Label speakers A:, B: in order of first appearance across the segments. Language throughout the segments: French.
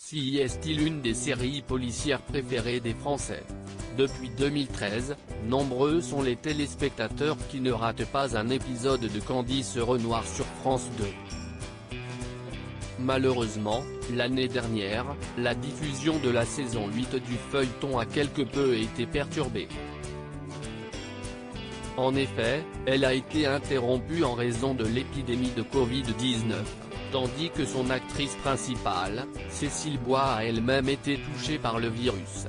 A: CSI est l'une des séries policières préférées des Français. Depuis 2013, nombreux sont les téléspectateurs qui ne ratent pas un épisode de Candice Renoir sur France 2. Malheureusement, l'année dernière, la diffusion de la saison 8 du feuilleton a quelque peu été perturbée. En effet, elle a été interrompue en raison de l'épidémie de Covid-19, tandis que son actrice principale, Cécile Bois a elle-même été touchée par le virus.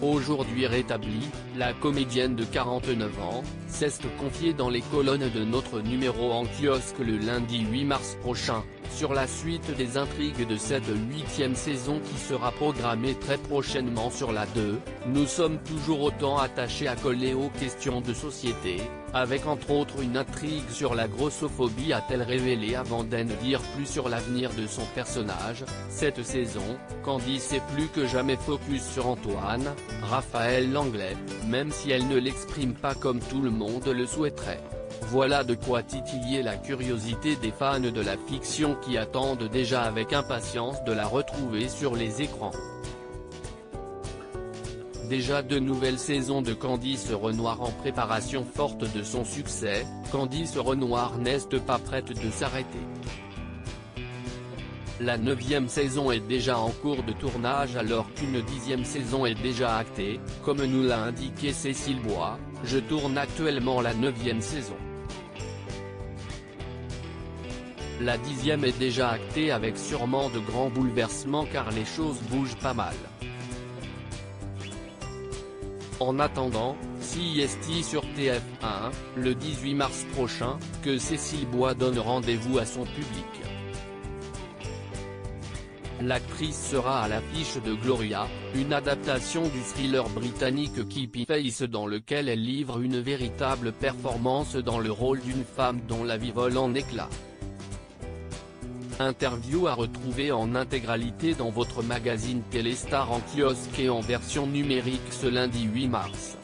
A: Aujourd'hui rétablie, la comédienne de 49 ans, s'est confiée dans les colonnes de notre numéro en kiosque le lundi 8 mars prochain, sur la suite des intrigues de cette 8e saison qui sera programmée très prochainement sur la 2, nous sommes toujours autant attachés à coller aux questions de société, avec entre autres une intrigue sur la grossophobie a-t-elle révélé avant d'en dire plus sur l'avenir de son personnage. Cette saison, Candice est plus que jamais focus sur Antoine, Raphaël Langlet, même si elle ne l'exprime pas comme tout le monde le souhaiterait. Voilà de quoi titiller la curiosité des fans de la fiction qui attendent déjà avec impatience de la retrouver sur les écrans. Déjà de nouvelles saisons de Candice Renoir en préparation. Forte de son succès, Candice Renoir n'est pas prête de s'arrêter. La 9e saison est déjà en cours de tournage alors qu'une 10e saison est déjà actée, comme nous l'a indiqué Cécile Bois. Je tourne actuellement la 9e saison. La 10e est déjà actée avec sûrement de grands bouleversements car les choses bougent pas mal. En attendant, CSI sur TF1, le 18 mars prochain, que Cécile Bois donne rendez-vous à son public. L'actrice sera à l'affiche de Gloria, une adaptation du thriller britannique Keeping Face dans lequel elle livre une véritable performance dans le rôle d'une femme dont la vie vole en éclats. Interview à retrouver en intégralité dans votre magazine Téléstar en kiosque et en version numérique ce lundi 8 mars.